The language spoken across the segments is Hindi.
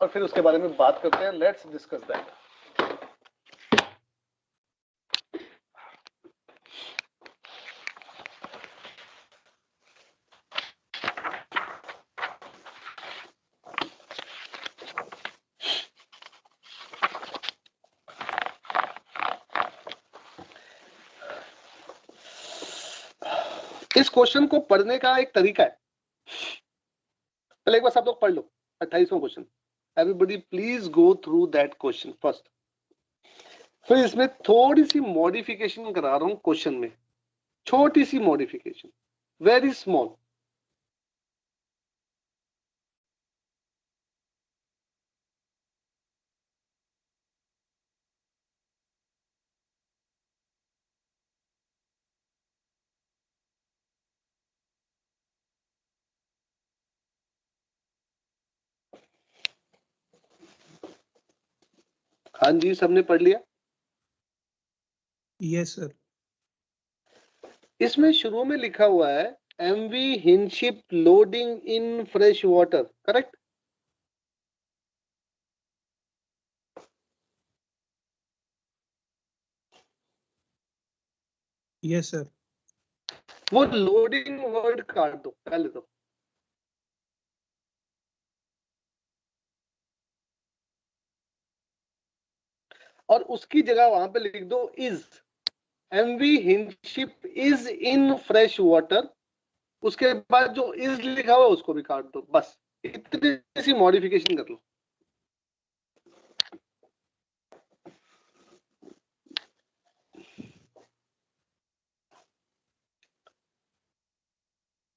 और फिर उसके बारे में बात करते हैं। Let's discuss that. इस क्वेश्चन को पढ़ने का एक तरीका है, पहले एक बार सब लोग पढ़ लो 28वां question. Everybody please go through that question first. फिर इसमें थोड़ी सी मॉडिफिकेशन करा रहा हूं क्वेश्चन में, छोटी सी मॉडिफिकेशन, वेरी स्मॉल। हाँ जी, सबने पढ़ लिया? Yes sir. इसमें शुरू में लिखा हुआ है एमवी हिंशिप loading in fresh water, correct? Yes sir. वो लोडिंग वर्ड काट दो पहले तो। और उसकी जगह वहां पे लिख दो इज, एमवी हिंशिप इज इन फ्रेश वाटर। उसके बाद जो इज लिखा हुआ है उसको भी काट दो, बस इतनी सी मॉडिफिकेशन कर लो।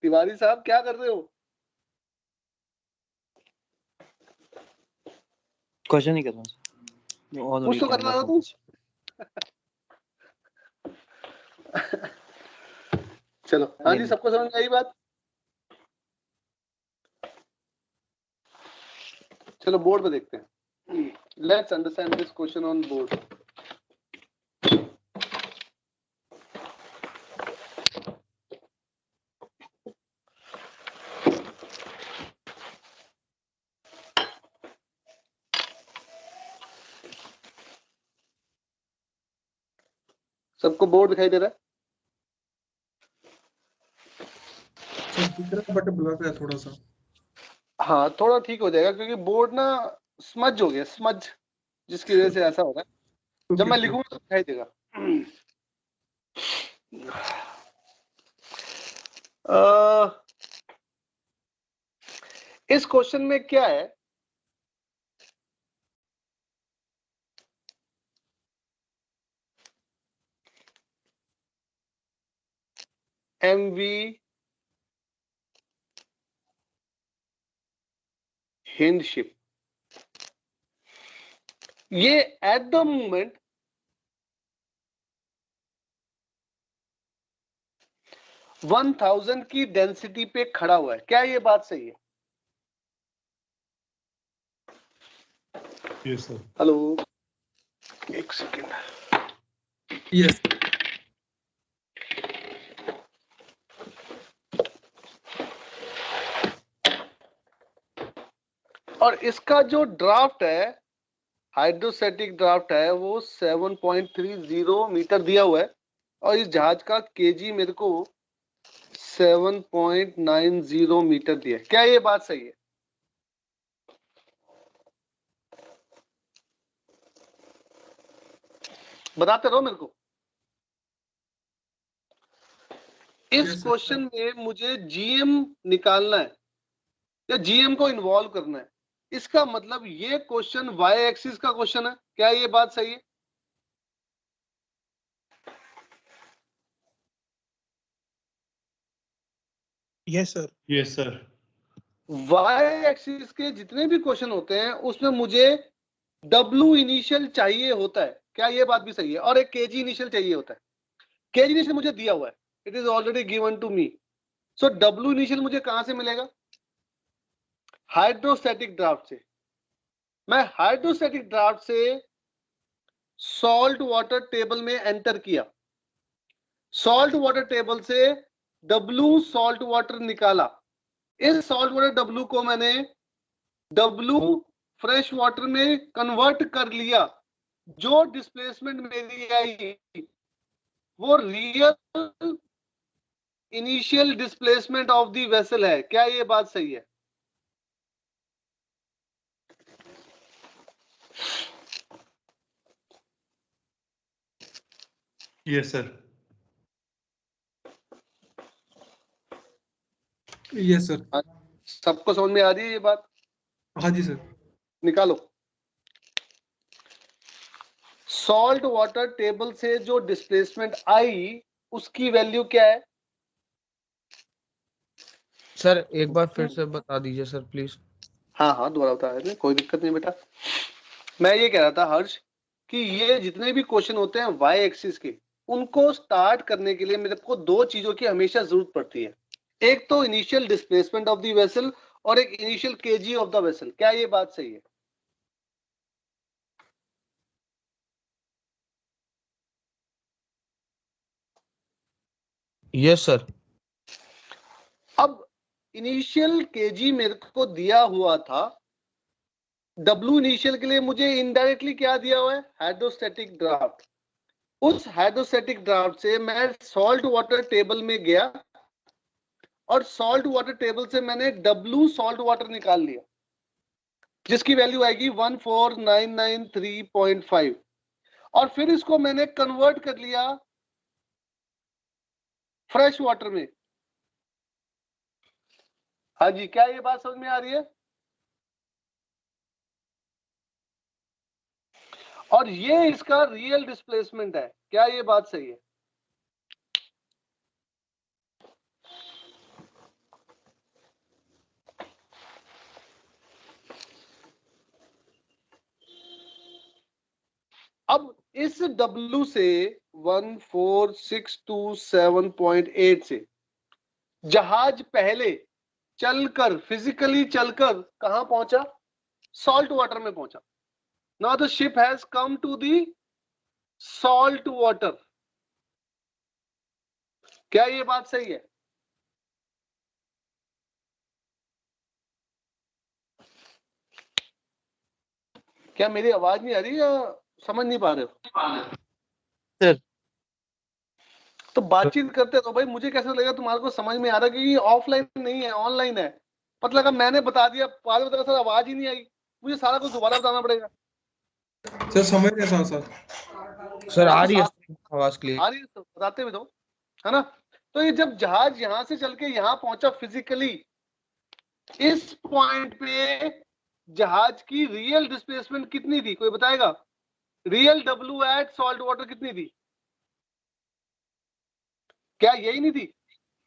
तिवारी साहब क्या कर रहे हो? क्वेश्चन नहीं कर रहा कुछ तो कर रहा था तू। चलो, हाँ जी, सबको समझ में आई बात? चलो बोर्ड पे देखते हैं। Let's understand this question on board. सबको बोर्ड दिखाई दे रहा है? बट ब्लॉक है थोड़ा सा। हाँ, थोड़ा ठीक हो जाएगा क्योंकि बोर्ड ना स्मज हो गया, स्मज, जिसकी वजह से ऐसा हो रहा है। जब मैं लिखूंगा तो दिखाई देगा। इस क्वेश्चन में क्या है? एमवी हिंडशिप, ये एट द मोमेंट 1000 की डेंसिटी पे खड़ा हुआ है। क्या ये बात सही है? Yes sir. हेलो, एक सेकेंड। यस। और इसका जो ड्राफ्ट है, हाइड्रोस्टैटिक ड्राफ्ट है, वो 7.30 मीटर दिया हुआ है और इस जहाज का केजी मेरे को 7.90 मीटर दिया है। क्या ये बात सही है? बताते रहो मेरे को। इस क्वेश्चन में मुझे जीएम निकालना है या जीएम को इन्वॉल्व करना है। इसका मतलब ये क्वेश्चन वाई एक्सिस का क्वेश्चन है। क्या ये बात सही है? Yes sir. Yes sir. Y axis के जितने भी क्वेश्चन होते हैं उसमें मुझे डब्ल्यू इनिशियल चाहिए होता है। क्या ये बात भी सही है? और एक केजी इनिशियल चाहिए होता है। केजी इनिशियल मुझे दिया हुआ है, it is already given to me. So W initial मुझे कहां से मिलेगा? हाइड्रोस्टैटिक ड्राफ्ट से। मैं हाइड्रोस्टैटिक ड्राफ्ट से सॉल्ट वाटर टेबल में एंटर किया, सॉल्ट वाटर टेबल से डब्ल्यू सॉल्ट वाटर निकाला। इस सॉल्ट वाटर डब्ल्यू को मैंने डब्ल्यू फ्रेश वाटर में कन्वर्ट कर लिया, जो डिस्प्लेसमेंट मेरी आई वो real initial displacement of the vessel है। क्या ये बात सही है? Yes sir. Yes sir. सबको समझ में आ रही है ये बात? हाँ जी सर। निकालो। सॉल्ट वाटर टेबल से जो डिस्प्लेसमेंट आई उसकी वैल्यू क्या है? सर एक बार फिर से बता दीजिए सर प्लीज। हाँ हाँ दोबारा बता रहे थे, कोई दिक्कत नहीं बेटा। मैं ये कह रहा था हर्ष कि ये जितने भी क्वेश्चन होते हैं वाई एक्सिस के, उनको स्टार्ट करने के लिए मेरे को दो चीजों की हमेशा जरूरत पड़ती है। एक तो initial displacement of the vessel और एक initial KG of the vessel. क्या ये बात सही है? Yes sir. अब इनिशियल केजी मेरे को दिया हुआ था, डब्ल्यू इनिशियल के लिए मुझे इनडायरेक्टली क्या दिया हुआ है? Hydrostatic draft. उस हाइड्रोस्टैटिक ड्राफ्ट से मैं सॉल्ट वाटर टेबल में गया और सॉल्ट वाटर टेबल से मैंने डब्ल्यू सॉल्ट वाटर निकाल लिया, जिसकी वैल्यू आएगी 14993.5। और फिर इसको मैंने कन्वर्ट कर लिया फ्रेश वाटर में। हाँ जी, क्या ये बात समझ में आ रही है? और ये इसका रियल डिस्प्लेसमेंट है। क्या ये बात सही है? अब इस W से 14627.8 से जहाज पहले चलकर, फिजिकली चलकर कहां पहुंचा? सॉल्ट वाटर में पहुंचा। Now the ship has come to the salt water. क्या ये बात सही है? क्या मेरी आवाज नहीं आ रही या समझ नहीं पा रहे हो? सर तो बातचीत करते तो भाई मुझे कैसे लगेगा तुम्हारे को समझ में आ रहा कि ये ऑफलाइन नहीं है, ऑनलाइन है। पता लगा मैंने बता दिया, बाद में सर आवाज ही नहीं आई, मुझे सारा कुछ दोबारा बताना पड़ेगा। सर समझ रहे साथ साथ। सर आ तो रही है साथ आवाज क्लियर। आ रही है तो बताते हुए तो, है ना? तो ये जब जहाज यहां से चल के यहां पहुंचा फिजिकली, इस पॉइंट पे जहाज की रियल डिस्प्लेसमेंट कितनी थी? कोई बताएगा? Real W at salt water कितनी थी? क्या यही नहीं थी?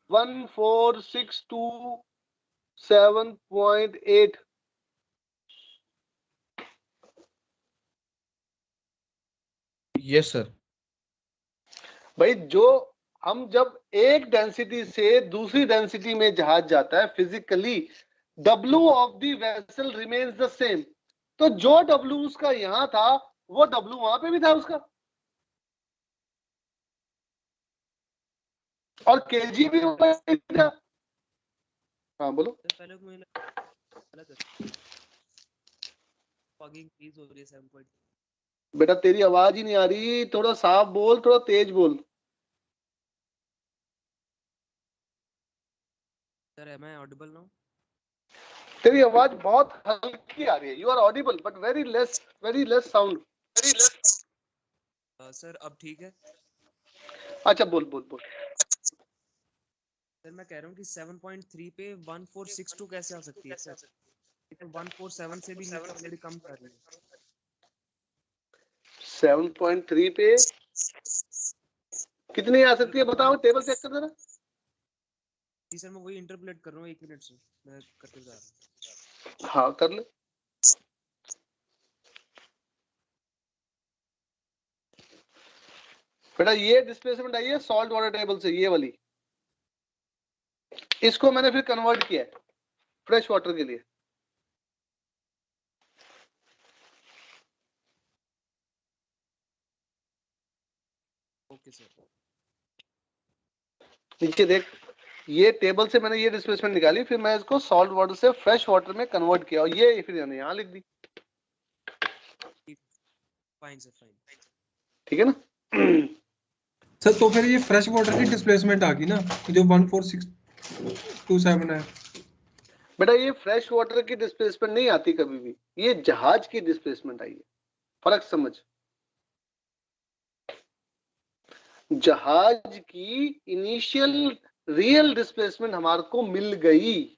14627.8। Yes sir. भाई जो हम जब एक डेंसिटी से दूसरी डेंसिटी में जहाज जाता है physically, W of the vessel remains the same. तो जो W उसका यहां था वो W वहां पे भी था उसका, और केजी भी वही था। हाँ बोलो। पहले मुझे गलत है, फॉगिंग इंक्रीज हो रही है 7 बेटा तेरी आवाज ही नहीं आ रही, थोड़ा साफ बोल, थोड़ा तेज बोल। Sir am I audible now? तेरी आवाज बहुत हल्की आ रही है। You are audible but very less sound. Sir अब ठीक है? अच्छा बोल बोल बोल। सर मैं कह रहा हूँ कि 7.3 पे 1462 कैसे आ सकती है सर? तो 147 से भी नीचे ऑलरेडी कम कर रही है। 7.3 पे कितनी आ सकती है बताओ, टेबल चेक कर देना। जी सर मैं वही इंटरपोलेट कर रहा हूँ, 1 मिनट से मैं करते जा रहा हूँ। हाँ कर ले। बेटा ये डिस्प्लेसमेंट आई है सॉल्ट वाटर टेबल से, ये वाली। इसको मैंने फिर कन्वर्ट किया है फ्रेश वाटर के लिए। Okay sir. नीचे देख, ये टेबल से मैंने ये डिस्प्लेसमेंट निकाली, फिर मैं इसको सॉल्ट वाटर से फ्रेश वाटर में कन्वर्ट किया और ये फिर यहाँ लिख दी। Fine sir fine. ठीक है ना? सर तो फिर ये फ्रेश वाटर की डिस्प्लेसमेंट आ गई ना, जो 14627 है। बेटा ये फ्रेश वाटर की डिस्प्लेसमेंट नहीं आती कभी भी, ये जहाज की डिस्प्लेसमेंट आई है। फर्क समझ, जहाज की इनिशियल रियल डिस्प्लेसमेंट हमारे को मिल गई।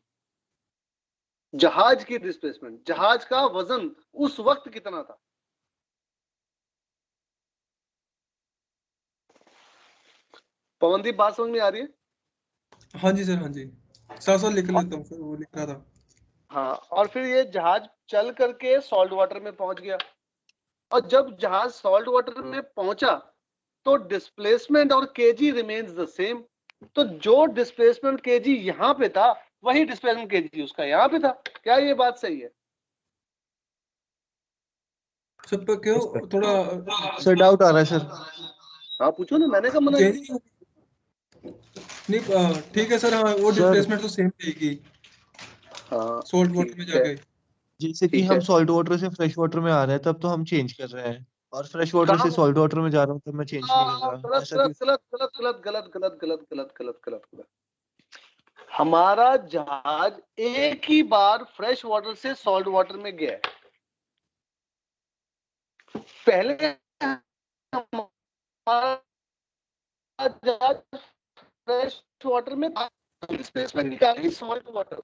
जहाज की डिस्प्लेसमेंट, जहाज का वजन उस वक्त कितना था। पवनदीप बात समझ में आ रही है? हाँ जी सर, हाँ जी, साथ लिख लेता हूँ, फिर वो लिख रहा था। हाँ, और फिर ये जहाज चल करके सॉल्ट वाटर में पहुंच गया, और जब जहाज सॉल्ट वाटर में पहुंचा तो डिस्प्लेसमेंट और केजी रिमेन्स द सेम। तो जो डिस्प्लेसमेंट केजी यहां पे था वही डिस्प्लेसमेंट केजी उसका यहां पे था। क्या ये बात सही है? सब पे क्यों थोड़ा सर डाउट आ रहा है सर। हाँ पूछो ना, मैंने कहा मना चेंज नहीं। नहीं, ठीक है सर, हाँ वो सर डिस्प्लेसमेंट तो सेम रहेगी हाँ सॉल्ट वाटर ठीक में है, जाके। जैसे कि ठीक हम है। सॉल्ट वाटर से फ्रेश वाटर में आ रहे हैं तब तो हम चेंज कर रहे हैं, और फ्रेश वाटर कहाँ? से सॉल्ट वाटर में जा रहा हूँ तब मैं चेंज नहीं कर रहा, गलत ऐसा गलत क्यों? गलत गलत गलत गलत गलत गलत गलत गलत गलत गलत। हमारा जहाज एक ही बार फ्रेश वाटर से सॉल्ट वाटर में गया है। पहले हमारा जहाज फ्रेश वाटर में था, स्पेस में निकाली सॉल्ट वाटर।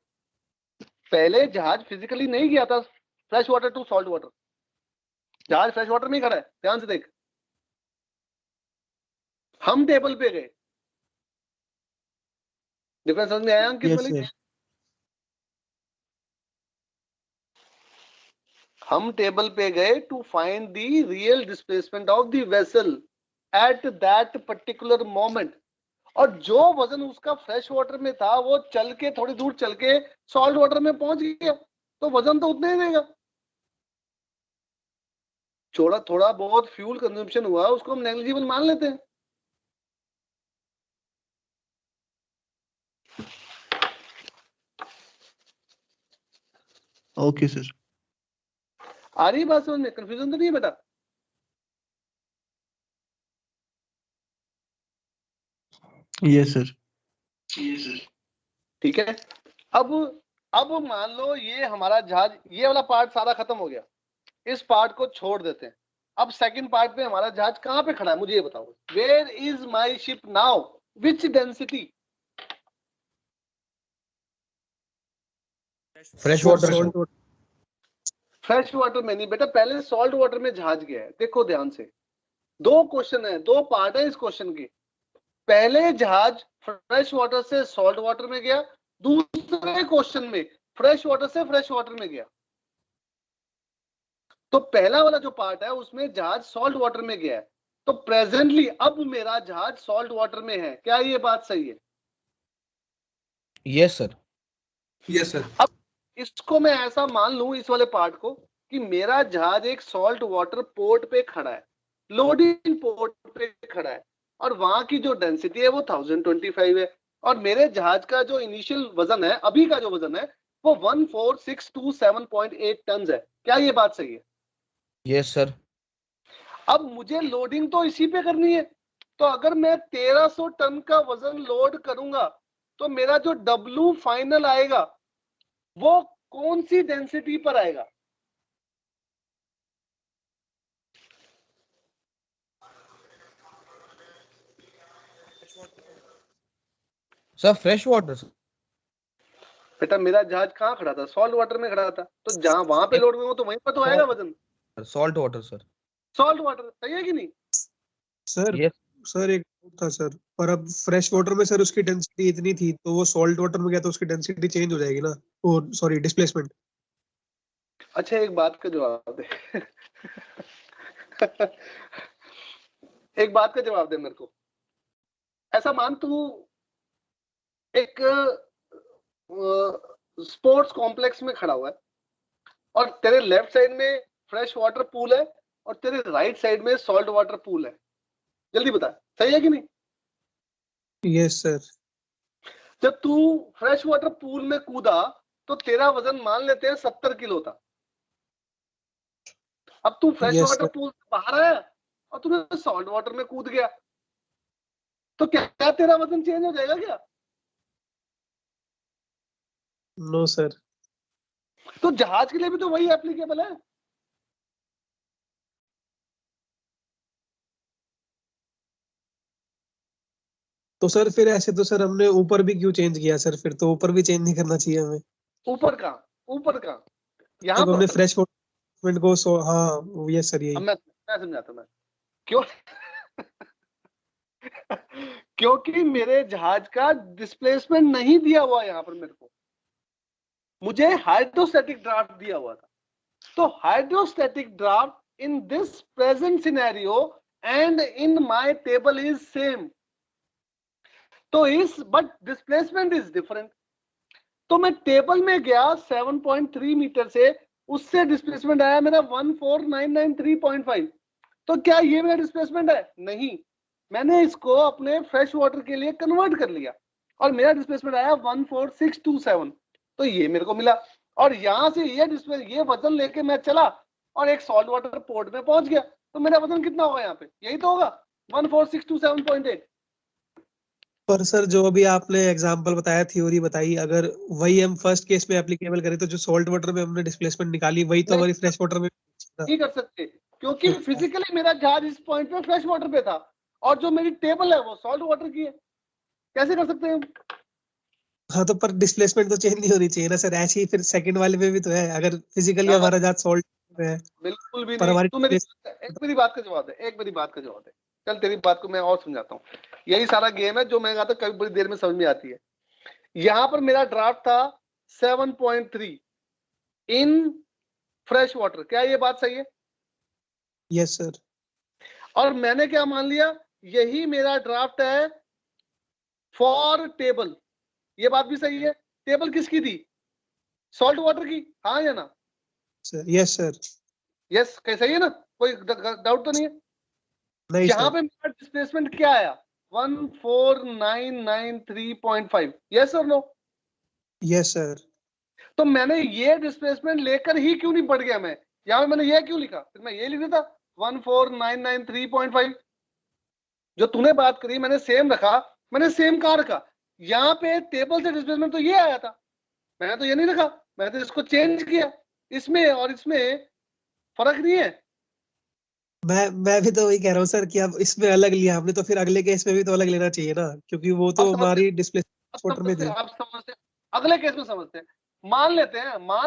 पहले जहाज फिजिकली नहीं गया था fresh water to salt water, जहाज फ्रेश वाटर में ही खड़ा है। ध्यान से देख, हम टेबल पे गए। डिफरेंस समझ में आया अंकित यस मलिक? सर। हम टेबल पे गए to find the real displacement of the vessel at that particular moment, और जो वजन उसका फ्रेश वाटर में था वो चल के थोड़ी दूर चल के सॉल्ट वाटर में पहुंच गया, तो वजन तो उतना ही रहेगा। थोड़ा थोड़ा बहुत फ्यूल कंजम्पशन हुआ उसको हम नेग्लिजिबल मान लेते हैं। Okay sir. आ रही बात समझ में? कंफ्यूजन तो नहीं है बेटा? Yes sir. ठीक है। अब अब मान लो ये हमारा जहाज, ये वाला पार्ट सारा खत्म हो गया, इस पार्ट को छोड़ देते हैं। अब सेकंड पार्ट पे हमारा जहाज कहां पे खड़ा है मुझे ये बताओ। Where is my ship now, which density? Fresh sir water salt water. Fresh water में नहीं बेटा, पहले सॉल्ट वाटर में जहाज गया है। देखो ध्यान से, दो क्वेश्चन है, दो पार्ट है इस क्वेश्चन के। पहले जहाज फ्रेश वाटर से सॉल्ट वाटर में गया, दूसरे क्वेश्चन में फ्रेश वाटर से फ्रेश वाटर में गया। तो पहला वाला जो पार्ट है उसमें जहाज सॉल्ट वाटर में गया है, तो प्रेजेंटली अब मेरा जहाज सॉल्ट वाटर में है। क्या ये बात सही है? Yes sir. Yes sir. अब इसको मैं ऐसा मान लूं, इस वाले पार्ट को, कि मेरा जहाज एक सॉल्ट वाटर पोर्ट पे खड़ा है, लोडिंग पोर्ट पे खड़ा है, और वहां की जो डेंसिटी है वो 1025 है, और मेरे जहाज का जो इनिशियल वजन है, अभी का जो वजन है, वो 14627.8 टन है। क्या ये बात सही है? Yes sir. अब मुझे लोडिंग तो इसी पे करनी है, तो अगर मैं 1300 टन का वजन लोड करूंगा तो मेरा जो डब्ल्यू फाइनल आएगा वो कौन सी डेंसिटी पर आएगा? Sir fresh water sir. बेटा मेरा जहाज कहाँ खड़ा था? सॉल्ट वाटर में खड़ा था, तो जहां वहां पे लोड करूंगा तो वहीं पर तो आएगा वजन। Salt water sir. Salt water, सही है कि नहीं? Sir yes. सर एक डाउट था सर, पर अब फ्रेश वाटर में सर उसकी डेंसिटी इतनी थी, तो वो सॉल्ट वाटर में गया तो उसकी डेंसिटी चेंज हो जाएगी ना, वो सॉरी डिस्प्लेसमेंट। अच्छा एक बात का जवाब दे। एक बात का जवाब दे मेरे को। ऐसा मान तू एक स्पोर्ट्स कॉम्प्लेक्स में खड़ा हुआ है, और तेरे लेफ्ट साइड में फ्रेश वाटर पूल है और तेरे राइट साइड में सॉल्ट वाटर पूल है। जल्दी बता, सही है कि नहीं? Yes sir. जब तू फ्रेश वाटर पूल में कूदा तो तेरा वजन मान लेते हैं 70 किलो था। अब तू fresh Yes, water sir. Pool से बाहर आया और तूने सॉल्ट वाटर में कूद गया, तो क्या तेरा वजन चेंज हो जाएगा क्या? No, sir. तो जहाज के लिए भी तो वही एप्लीकेबल है। तो सर फिर ऐसे तो सर हमने ऊपर भी क्यों चेंज किया सर? फिर तो ऊपर भी चेंज नहीं करना चाहिए हमें। ऊपर कहाँ यहाँ जब हमने पर। फ्रेश वाटर को हाँ यस सर अब यही। मैं समझाता हूँ, मैं क्यों क्योंकि मेरे जहाज का डिस्प्लेसमेंट नहीं दिया हुआ यहाँ पर मेरे को, मुझे हाइड्रोस्टैटिक ड्राफ्ट दिया हुआ था। तो hydrostatic draft in this present scenario and in my table is same, तो इस बट डिस्प्लेसमेंट इज डिफरेंट। तो मैं टेबल में गया 7.3 मीटर से, उससे डिस्प्लेसमेंट आया मेरा 14993.5। तो क्या ये मेरा डिस्प्लेसमेंट है? नहीं, मैंने इसको अपने फ्रेश वाटर के लिए कन्वर्ट कर लिया और मेरा डिस्प्लेसमेंट आया 14627। तो ये मेरे को मिला, और यहां से ये वजन लेके मैं चला और एक सॉल्ट वाटर पोर्ट में पहुंच गया, तो मेरा वजन कितना होगा यहाँ पे? यही तो होगा 14627.8। पर सर जो अभी आपने एग्जांपल बताया, थ्योरी बताई, अगर वही हम फर्स्ट केस में एप्लीकेबल करें तो जो सॉल्ट वाटर में हमने डिस्प्लेसमेंट निकाली वही तो हमारी फ्रेश वाटर में नहीं कर सकते, क्योंकि फिजिकली मेरा जहाज इस पॉइंट पे फ्रेश वाटर पे था और जो मेरी टेबल है वो सॉल्ट वाटर की है। कैसे कर सकते हैं हम? हाँ तो पर डिस्प्लेसमेंट तो चेंज नहीं होनी चाहिए ना सर। ऐसे ही फिर सेकंड वाले में भी तो है, अगर फिजिकली हाँ, हमारा जहाज सॉल्ट में है बिल्कुल भी पर नहीं। हमारी तू मेरी बात का जवाब दे, एक मेरी बात का जवाब दे। चल तेरी बात को मैं और समझाता हूँ। यही सारा गेम है जो मैं कहता कभी बड़ी देर में समझ में आती है। यहाँ पर मेरा ड्राफ्ट था 7.3 इन फ्रेश वाटर, क्या ये बात सही है? Yes sir. और मैंने क्या मान लिया, यही मेरा ड्राफ्ट है फॉर टेबल। ये बात भी सही है। टेबल किसकी थी? सॉल्ट वाटर की, हाँ या ना? Yes sir. यस, कैसा ही है ना? कोई डाउट तो नहीं है? नहीं यहाँ सर। पे मेरा डिस्प्लेसमेंट क्या आया? 14993.5। यस और नो? Yes sir. तो मैंने ये डिस्प्लेसमेंट लेकर ही क्यों नहीं बढ़ गया? मैं यहाँ पे मैंने ये क्यों लिखा? फिर मैं ये लिख देता 14993.5। जो तूने बात करी मैंने सेम रखा, मैंने सेम कहाँ रखा? यहाँ पे टेबल से डिस्प्लेसमेंट तो ये आया था, मैंने तो ये नहीं रखा, मैंने तो इसको चेंज किया। इसमें और इसमें फर्क नहीं है। मैं भी तो वही कह रहा हूँ सर कि अब इसमें अलग लिया हमने तो फिर अगले केस में भी तो अलग लेना चाहिए ना, क्योंकि वो अब तो समझते हमारी डिस्प्लेसमेंट वाटर में थे। अब समझते अगले केस में समझते हैं। मान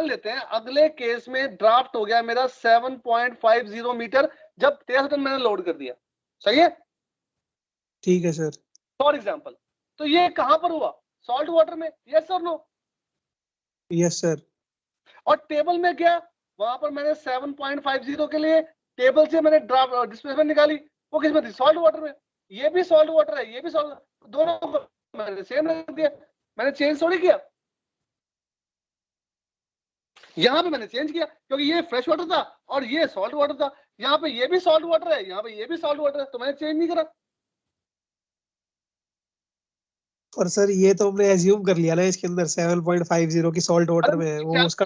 लेते हैं अगले केस में ड्राफ्ट हो गया मेरा 7.50 मीटर, जब 13 टन मैंने लोड कर दिया। सही है? ठीक है सर। फॉर एग्जाम्पल, तो ये कहां पर हुआ? सॉल्ट वाटर में। यस और नो? Yes sir. और टेबल में क्या? वहां पर मैंने 7.50 के लिए टेबल से मैंने ड्राफ्ट डिस्प्लेसमेंट निकाली, वो किस में थी? सॉल्ट वाटर में। ये भी सॉल्ट वाटर है, ये भी सॉल्ट, दोनों को मैंने सेम रख दिया, मैंने चेंज थोड़ी किया। यहाँ पे मैंने चेंज किया क्योंकि ये फ्रेश वाटर था और ये सॉल्ट वाटर था। यहाँ पे ये भी सॉल्ट वाटर है, यहाँ पे ये भी सॉल्ट वाटर है, तो मैंने चेंज नहीं करा। और सर ये तो हमने एज्यूम कर लिया ना, इसके अंदर 7.50 की सॉल्ट वाटर अरे में है वो उसका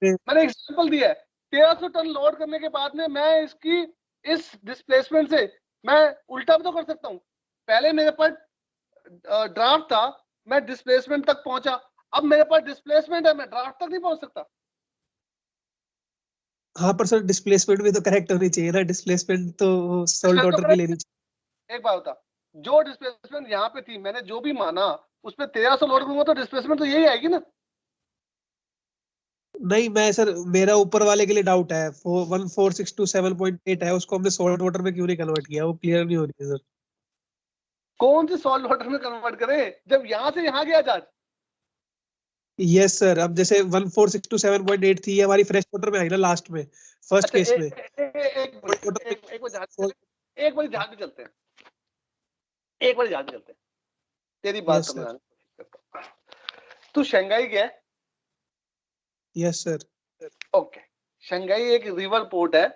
मैंने एग्जाम्पल दिया है। 1300 टन लोड करने के बाद में मैं इसकी इस डिस्प्लेसमेंट से मैं उल्टा भी तो कर सकता हूँ। पहले मेरे पास ड्राफ्ट था, मैं डिस्प्लेसमेंट तक पहुंचा, अब मेरे पास डिस्प्लेसमेंट है, मैं ड्राफ्ट तक नहीं पहुंच सकता। हाँ पर सर डिस्प्लेसमेंट भी तो करेक्ट होनी चाहिए ना, डिस्प्लेसमेंट तो सॉल्ट वाटर की लेनी चाहिए। एक बात बता, जो डिस्प्लेसमेंट यहाँ पे थी मैंने जो भी माना उस पर 1300 लोड करूंगा तो डिस्प्लेसमेंट तो यही आएगी ना। नहीं मैं सर मेरा ऊपर वाले के लिए डाउट है, 14627.8 है, उसको हमने सॉल्ट वाटर में क्यों नहीं कन्वर्ट किया, वो क्लियर नहीं हो रही है सर। कौन सी सॉल्ट वाटर में कन्वर्ट करे जब यहां से यहां गया जहाज? Yes sir. अब जैसे 14627.8 थी ये हमारी फ्रेश वाटर में आई ना लास्ट में, फर्स्ट अच्छा केस में। एक बार जहाज पे चलते हैं, एक बार जहाज पे चलते हैं, तेरी बात यस समझ सर। आने की कोशिश करता हूं। तू शंघाई गया? Yes sir. ओके, शंघाई एक रिवर पोर्ट है,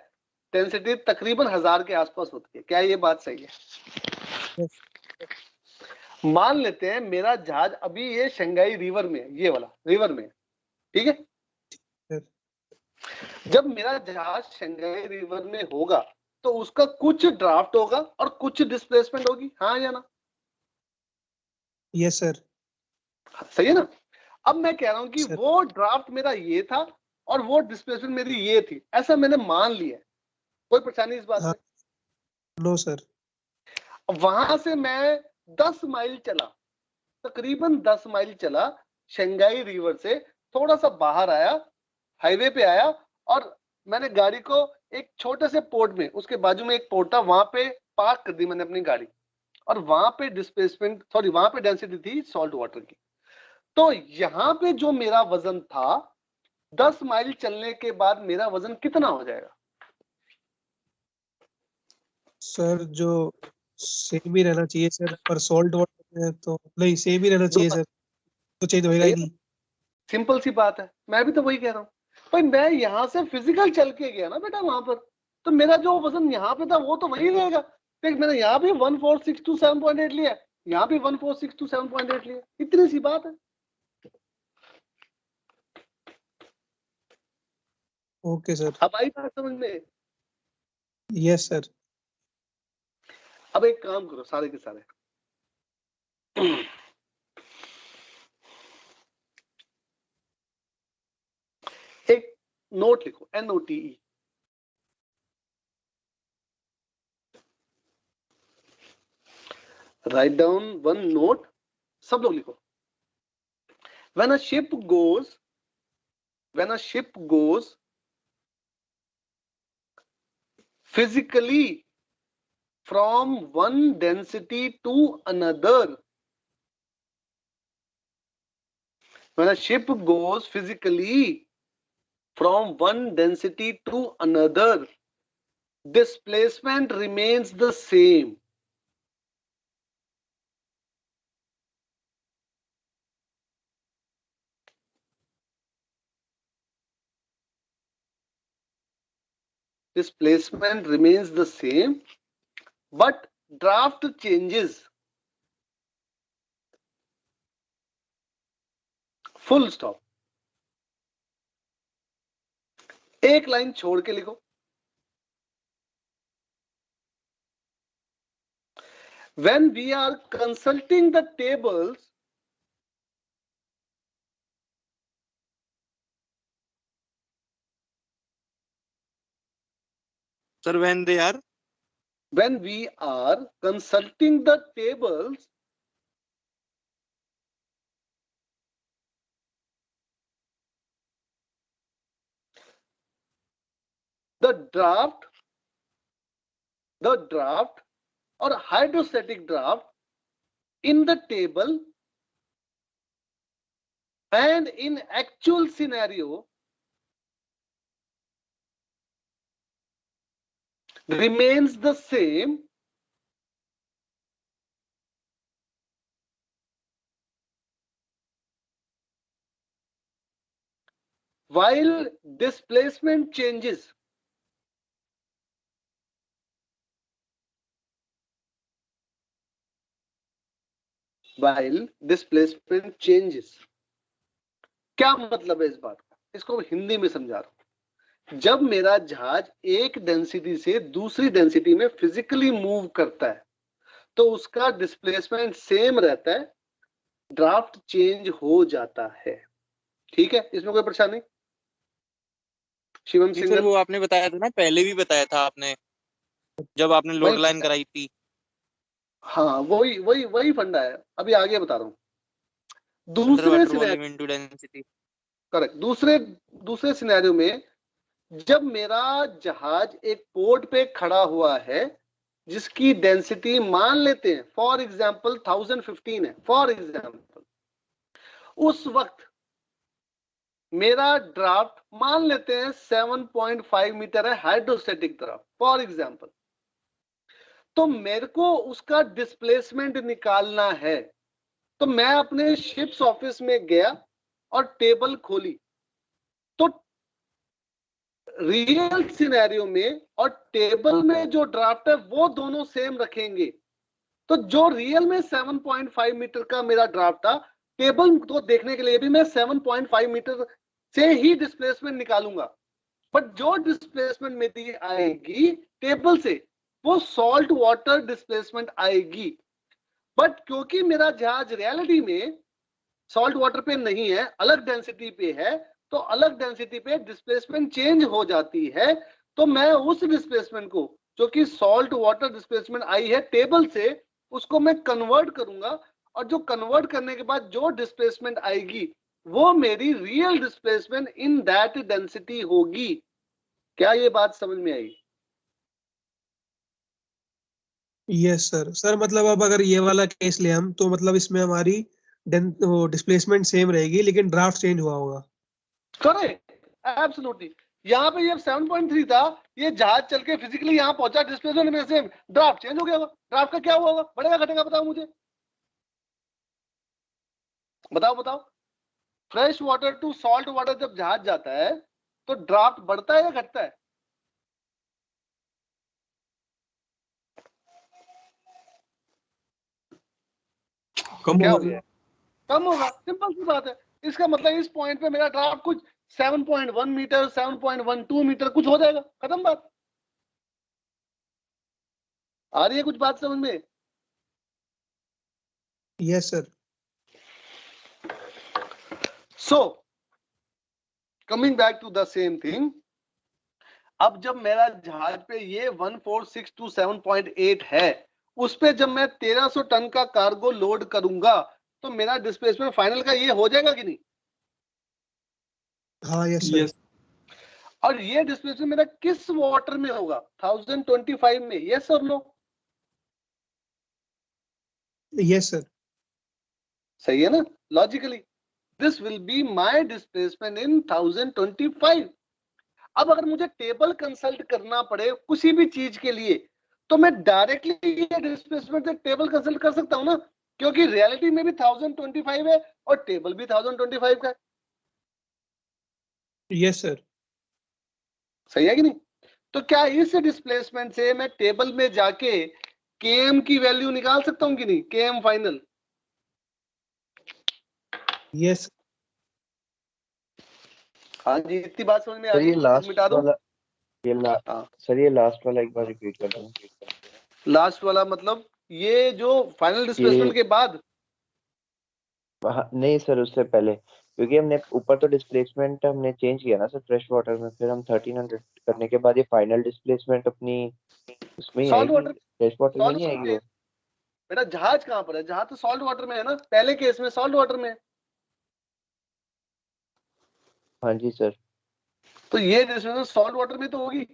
डेंसिटी तकरीबन 1000 के आसपास होती है, क्या ये बात सही है? यस मान लेते हैं मेरा जहाज अभी ये शंघाई रिवर में है, ये वाला रिवर में है, ठीक है? सर। जब मेरा जहाज शंघाई रिवर में होगा तो उसका कुछ ड्राफ्ट होगा और कुछ डिस्प्लेसमेंट होगी, हाँ या ना? Yes sir. सही है ना? अब मैं कह रहा हूं कि सर। वो ड्राफ्ट मेरा ये था और वो डिस्प्लेसमेंट मेरी ये थी, ऐसा मैंने मान लिया। कोई परेशानी इस बात हाँ। में? No sir. वहां से मैं 10 माइल चला, तकरीबन 10 माइल चला, शंघाई रिवर से थोड़ा सा बाहर आया, हाईवे पे आया, और मैंने गाड़ी को एक छोटे से पोर्ट में, उसके बाजू में एक पोर्ट था, वहां पे पार्क कर दी मैंने अपनी गाड़ी, और वहां पे डिस्प्लेसमेंट, सॉरी वहां पे डेंसिटी थी सॉल्ट वाटर की। तो यहाँ पे जो मेरा वजन था 10 माइल चलने के बाद मेरा वजन कितना हो जाएगा? सर जो सेम ही रहना चाहिए सर, पर सॉल्ट वाटर में तो नहीं, सेम ही रहना चाहिए सर, तो चेंज होएगा ही नहीं। सिंपल सी बात है, मैं भी तो वही कह रहा हूँ भाई। मैं यहाँ से फिजिकल चल के गया ना बेटा वहां पर, तो मेरा जो वजन यहाँ पे था वो तो वही रहेगा। देख मैंने यहाँ भी 1462 7.8 लिया, यहाँ भी 1462 7.8 लिया, इतनी सी बात है। Okay sir. अब आई बात समझ में? Yes sir. अब एक काम करो सारे के सारे, एक नोट लिखो, NOTE। Write down one note, सब लोग लिखो। when a ship goes physically from one density to another, when a ship goes physically from one density to another, displacement remains the same. Displacement remains the same, but draft changes. Full stop. एक लाइन छोड़ के लिखो, when we are consulting the tables, Sir, when we are consulting the tables, the draft or hydrostatic draft in the table and in actual scenario remains the same, while displacement changes. While displacement changes. क्या मतलब है इस बात का? इसको हिंदी में समझा रहा हूं। जब मेरा जहाज एक डेंसिटी से दूसरी डेंसिटी में फिजिकली मूव करता है तो उसका डिस्प्लेसमेंट सेम रहता है, ड्राफ्ट चेंज हो जाता है। ठीक है, इसमें कोई परेशानी? शिवम सर सिंह, वो आपने बताया था ना, पहले भी बताया था आपने जब आपने लोड वही लाइन कराई थी। हाँ वही फंडा है, अभी आगे बता रहा हूँ। अंडर दूसरे water scenario, volume into density. Correct, दूसरे सिनेरियो में जब मेरा जहाज एक पोर्ट पे खड़ा हुआ है जिसकी डेंसिटी मान लेते हैं फॉर एग्जांपल 1015 है, फॉर एग्जांपल, उस वक्त मेरा ड्राफ्ट मान लेते हैं 7.5 मीटर है, हाइड्रोस्टैटिक ड्राफ्ट फॉर एग्जांपल। तो मेरे को उसका डिस्प्लेसमेंट निकालना है, तो मैं अपने शिप्स ऑफिस में गया और टेबल खोली, तो रियल सिनेरियो में और टेबल में जो ड्राफ्ट है वो दोनों सेम रखेंगे। तो जो रियल में 7.5 मीटर का मेरा ड्राफ्ट था, टेबल को देखने के लिए भी मैं 7.5 मीटर से ही डिस्प्लेसमेंट निकालूंगा। बट जो डिस्प्लेसमेंट मेरी आएगी टेबल से वो सॉल्ट वाटर डिस्प्लेसमेंट आएगी। बट क्योंकि मेरा जहाज रियलिटी में सॉल्ट वाटर पे नहीं है, अलग डेंसिटी पे है, तो अलग डेंसिटी पे डिस्प्लेसमेंट चेंज हो जाती है। तो मैं उस डिस्प्लेसमेंट को जो कि सॉल्ट वाटर डिस्प्लेसमेंट आई है टेबल से, उसको मैं कन्वर्ट करूंगा, और जो कन्वर्ट करने के बाद जो डिस्प्लेसमेंट आएगी वो मेरी real displacement in that density होगी। क्या ये बात समझ में आई? Yes sir. सर मतलब अब अगर ये वाला केस ले हम तो मतलब इसमें हमारी वो डिस्प्लेसमेंट सेम रहेगी लेकिन ड्राफ्ट चेंज हुआ होगा। Correct, absolutely. यहाँ पे ये 7.3 था, ये जहाज चल के फिजिकली यहाँ पहुंचा, डिस्प्लेसमेंट में से ड्राफ्ट चेंज हो गया होगा। ड्राफ्ट का क्या हुआ होगा, बढ़ेगा घटेगा, बताओ मुझे, बताओ बताओ। Fresh water to salt water जब जहाज जाता है तो ड्राफ्ट बढ़ता है या घटता है? कम क्या हो होगा। गया? कम होगा, सिंपल सी बात है। इसका मतलब इस पॉइंट पे मेरा ड्राफ्ट कुछ 7.1 मीटर 7.12 मीटर कुछ हो जाएगा, खत्म बात। आ रही है कुछ बात समझ में? Yes sir. So coming back to the same thing, अब जब मेरा जहाज पे ये 14627.8 है, उस पे जब मैं 1300 टन का कार्गो लोड करूंगा तो मेरा डिस्प्लेसमेंट फाइनल का ये हो जाएगा कि नहीं? हाँ यस सर। और ये डिस्प्लेसमेंट मेरा किस वाटर में होगा? 1025 में, यस और नो? Yes sir. सही है ना? Logically this will be my displacement in 1025। अब अगर मुझे टेबल कंसल्ट करना पड़े किसी भी चीज के लिए तो मैं डायरेक्टली ये डिस्प्लेसमेंट से टेबल कंसल्ट कर सकता हूं ना, क्योंकि रियलिटी में भी 1025 है और टेबल भी 1025 का है। Yes sir. सही है कि नहीं? तो क्या इस डिस्प्लेसमेंट से मैं टेबल में जाके केएम की वैल्यू निकाल सकता हूं कि नहीं, केएम फाइनल? यस। हाँ जी, इतनी बात समझ में आ सर गई? ये लास्ट मिटा दूं? वाला हाँ, सर ये लास्ट वाला एक बार रिपीट कर दूं। लास्ट वाला मतलब ये जो फाइनल डिस्प्लेसमेंट के बाद? नहीं सर, उससे पहले, क्योंकि हमने ऊपर तो डिस्प्लेसमेंट हमने चेंज किया ना सर फ्रेश वाटर में, फिर हम 1300 करने के बाद ये फाइनल डिस्प्लेसमेंट अपनी उसमें ही सॉल्ट आएगी, वाटर, फ्रेश वाटर में सॉल्ट नहीं वाटर आएगी में। वो। मेरा जहाज कहाँ पर है? जहाज तो सॉल्ट वाटर में है ना, पहले केस में सॉल्ट वाटर में है। हाँ जी सर। तो ये डिस्प्लेसमेंट सॉल्ट वाटर में तो होगी।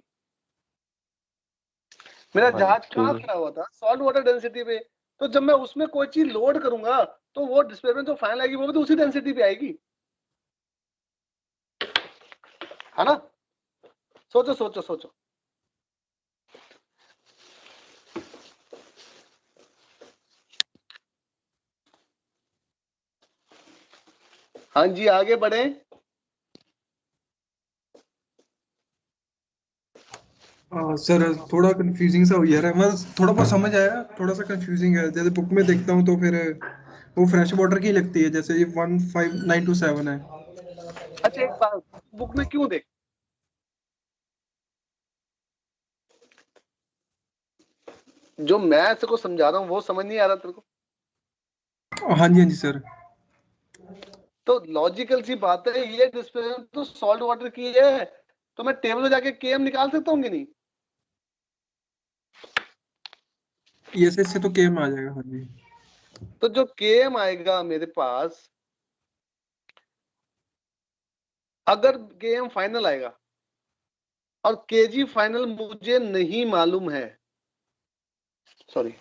मेरा हाँ जहाज कहाँ ठीक है। खड़ा हुआ था? सॉल्ट वाटर डेंसिटी पे। तो जब मैं उसमें कोई चीज लोड करूंगा तो वो डिस्प्लेसमेंट जो फाइनल आएगी वो भी तो उसी डेंसिटी पे आएगी, है ना? सोचो सोचो सोचो। हाँ जी, आगे बढ़े। सर थोड़ा कंफ्यूजिंग सा हो गया है, मतलब थोड़ा बहुत समझ आया, थोड़ा सा कंफ्यूजिंग है। जैसे बुक में देखता हूँ तो फिर वो फ्रेश वाटर की लगती है, जैसे ये 15927 है। अच्छा एक बात, बुक में क्यों देख? जो मैं तेरे को समझा रहा हूँ वो समझ नहीं आ रहा तेरे को? हाँ जी सर। तो लॉजिकल सी बात है, ये डिस्प्लेसमेंट तो सॉल्ट वाटर की है, तो मैं टेबल में जाके केएम निकाल सकता हूँ कि नहीं? ये से तो केम आ जाएगा। हाँ जी। तो जो केएम आएगा मेरे पास, अगर केएम फाइनल आएगा और केजी फाइनल मुझे नहीं मालूम है, सॉरी,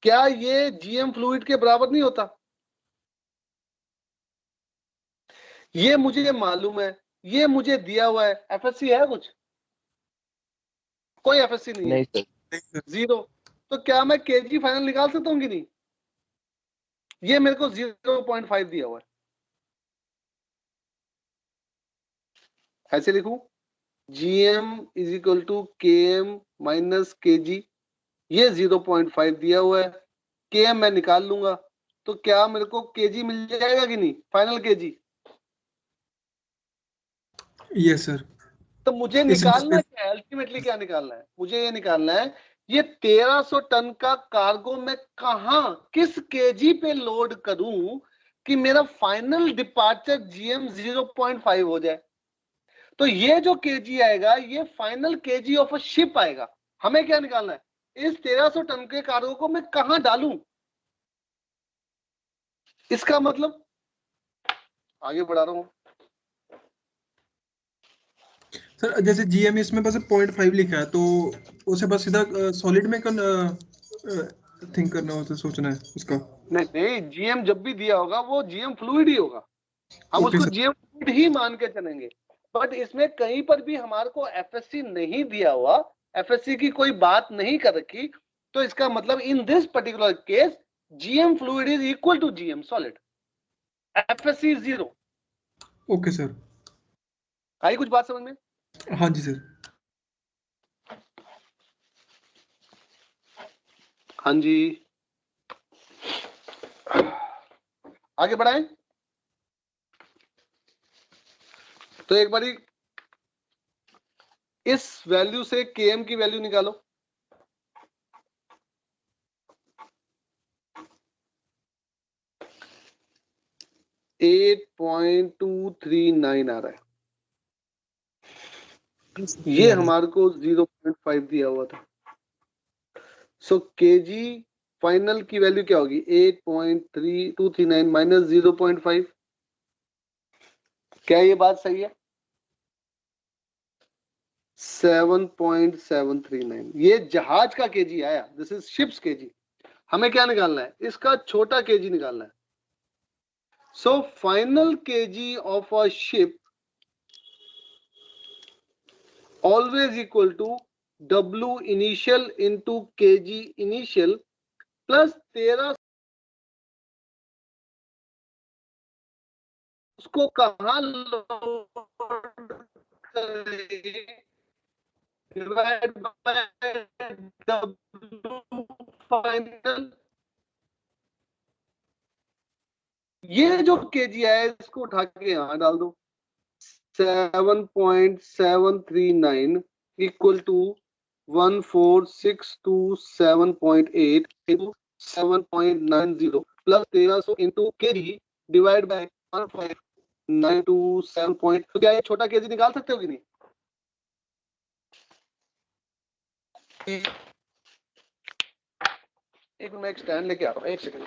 क्या ये जीएम फ्लूइड के बराबर नहीं होता? ये मुझे मालूम है, ये मुझे दिया हुआ है। एफएससी है कुछ? कोई एफएससी नहीं है, नहीं सर। जीरो। तो क्या मैं केजी फाइनल निकाल सकता हूँ कि नहीं? ये मेरे को 0.5 दिया हुआ है, ऐसे लिखूं, GM is equal to KM minus KG, ये 0.5 दिया हुआ है। केएम मैं निकाल लूंगा, तो क्या मेरे को केजी मिल जाएगा कि नहीं, फाइनल केजी? Yes sir. तो मुझे निकालना क्या है, अल्टीमेटली क्या निकालना है? मुझे ये निकालना है ये 1300 टन का कार्गो मैं कहां किस केजी पे लोड करूं कि मेरा फाइनल डिपार्चर जीएम 0.5 हो जाए। तो ये जो केजी आएगा ये final KG of a ship आएगा। हमें क्या निकालना है, इस 1300 टन के कार्गो को मैं कहां डालूं। इसका मतलब आगे बढ़ा रहा हूं सर, जैसे जीएमएस में बस 0.5 लिखा है, तो उसे बस सीधा सॉलिड में थिंक करना होता है, सोचना है उसका। नहीं नहीं, जीएम जब भी दिया होगा वो जीएम फ्लूइड ही होगा, हम ओके उसको सर। जीएम फ्लूइड ही मान के चलेंगे। बट इसमें कहीं पर भी हमारे को एफएससी नहीं दिया हुआ, एफएससी की कोई बात नहीं कर रखी, तो इसका मतलब in this particular case GM fluid is equal to GM solid, FSC is 0। Okay sir. I कुछ बात समझ में? हाँ जी सर। हाँ जी, आगे बढ़ाएं। तो एक बारी इस वैल्यू से केएम की वैल्यू निकालो। $8.239 आ रहा है, ये हमारे को 0.5 दिया हुआ था। सो केजी फाइनल की वैल्यू क्या होगी, 8.3239 माइनस 0.5। क्या ये बात सही है? 7.739 ये जहाज का केजी आया, दिस इज शिप्स केजी। हमें क्या निकालना है, इसका छोटा केजी निकालना है। So final KG of a ship always equal to W initial into kg initial plus 13 उसको कहां लोड करेंगे डिवाइड बाय W फाइनल। ये जो केजी है इसको उठा के यहां डाल दो, 7.739 equal to 14627.8 into 7.90 plus 1300 into KG divide by 1592.7. तो क्या ये छोटा केजी निकाल सकते हो कि नहीं? एक मैं एक स्टैंड लेके आ रहा हूँ, एक सेकंड।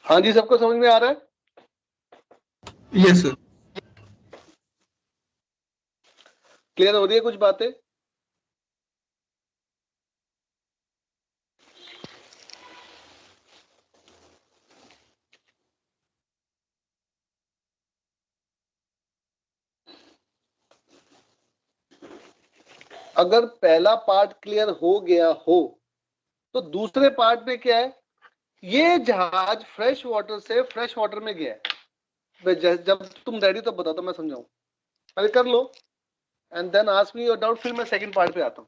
हाँ जी, सबको समझ में आ रहा है? Yes sir. क्लियर हो रही है कुछ बातें? अगर पहला पार्ट क्लियर हो गया हो तो दूसरे पार्ट में क्या है, ये जहाज फ्रेश वाटर से फ्रेश वाटर में गया है। जब तुम रेडी तो बताओ तो मैं समझाऊं, पहले कर लो and then ask me your doubt, फिर मैं सेकंड पार्ट पे आता हूं।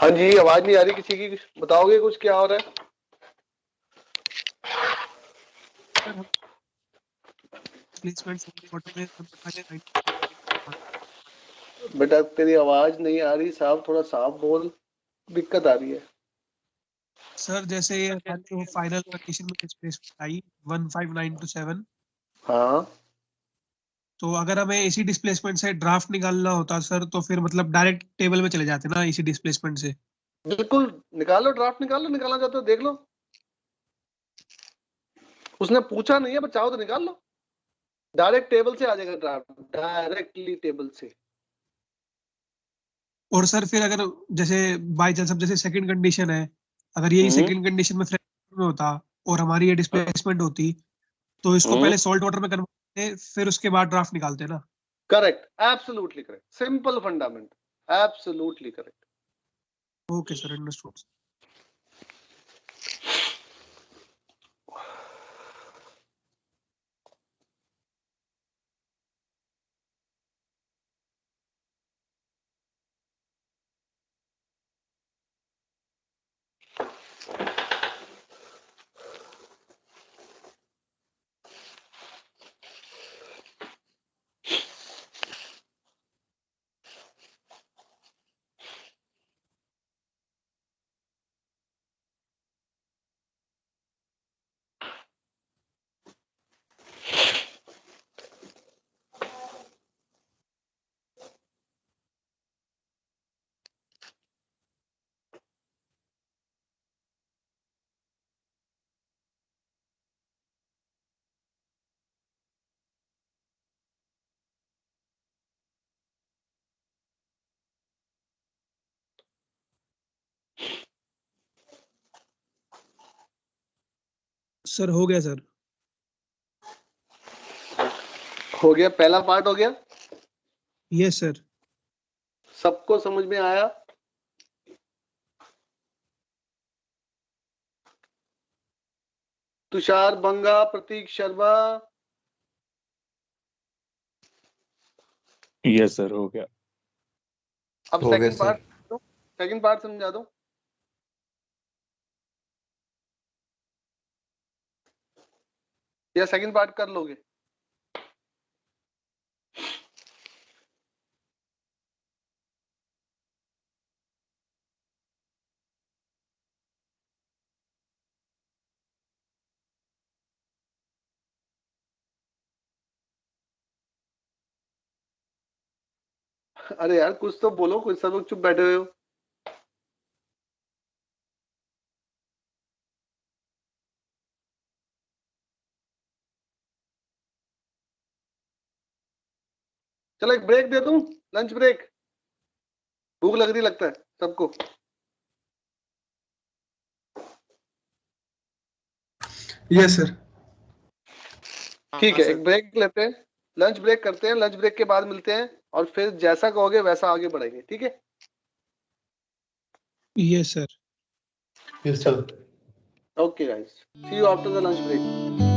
हाँ जी, आवाज नहीं आ रही किसी की, बताओगे कुछ क्या हो रहा है? बेटा तेरी आवाज नहीं आ रही साहब, थोड़ा साफ बोल, दिक्कत आ रही है। सर जैसे ये फाइनल कंडीशन में डिस्प्लेसमेंट आई 15927, हाँ तो अगर हमें इसी डिस्प्लेसमेंट से ड्राफ्ट निकालना होता सर, तो फिर मतलब डायरेक्ट टेबल में चले जाते ना इसी डिस्प्लेसमेंट से। बिल्कुल, निकालो ड्राफ्ट, निकालो, निकालना चाहते हो देख लो। उसने पूछा नहीं है, पर चाहो तो निकाल लो, डायरेक्ट टेबल से आ जाएगा ड्राफ्ट, डायरेक्टली टेबल से। और सर फिर अगर जैसे बाई चांस, अब जैसे सेकंड कंडीशन है, अगर यही सेकंड कंडीशन में फ्रेश में होता और हमारी ये डिस्प्लेसमेंट होती, तो इसको पहले सॉल्ट वाटर में कन्वर्ट करते, फिर उसके बाद ड्राफ्ट निकालते ना। Correct, absolutely correct, simple fundament, absolutely correct. Okay sir, understood. Sir हो गया सर। हो गया, पहला पार्ट हो गया, यस सर। सबको समझ में आया? तुषार बंगा, प्रतीक शर्मा, यस सर, हो गया। अब सेकंड पार्ट, सेकंड पार्ट समझा दो। या सेकंड पार्ट कर लोगे? अरे यार कुछ तो बोलो, कुछ सब लोग चुप बैठे हुए हो। चलो एक ब्रेक दे दूं, लंच ब्रेक, भूख लग रही लगता है सबको। Yes sir. ठीक है, एक ब्रेक लेते हैं, लंच ब्रेक करते हैं, लंच ब्रेक के बाद मिलते हैं, और फिर जैसा कहोगे वैसा आगे बढ़ेंगे, ठीक है? Yes sir. Yes sir. Okay guys, see you after the lunch break.